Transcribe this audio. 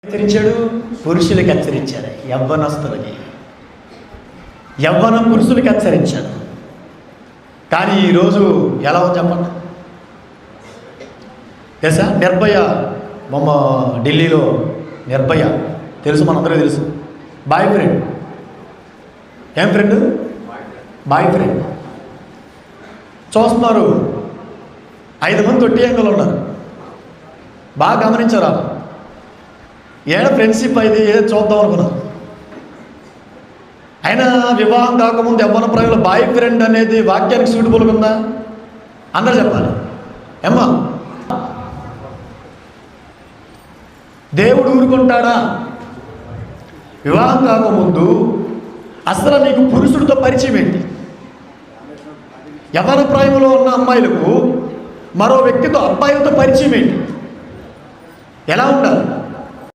హెచ్చరించాడు, పురుషులకు హెచ్చరించాడు, యవ్వనస్తులకి, యవ్వనం పురుషులకి హెచ్చరించాడు. కానీ ఈరోజు ఎలా ఉంది చెప్పండి. తెలుసా నిర్భయ, మొన్న ఢిల్లీలో నిర్భయ తెలుసు, మనందరికీ తెలుసు. బాయ్ ఫ్రెండ్, ఏం ఫ్రెండ్? Boy friend. చూస్తున్నారు, 5 మంది తొట్టి యాంగిల్ ఉన్నారు. బాగా గమనించారా? ఏడ ఫ్రెండ్షిప్ అయితే ఏదో చూద్దాం అనుకున్నాను. అయినా వివాహం కాకముందు యవ్వన ప్రాయంలో బాయ్ ఫ్రెండ్ అనేది వాక్యానికి సూటబుల్గా ఉందా? అందరూ చెప్పాలి. ఏమ్మా, దేవుడు ఊరుకుంటాడా? వివాహం కాకముందు అసలు నీకు పురుషుడితో పరిచయం ఏంటి? యవ్వన ప్రాయంలో ఉన్న అమ్మాయిలకు మరో వ్యక్తితో, అబ్బాయిలతో పరిచయం ఏంటి? ఎలా ఉండాలి?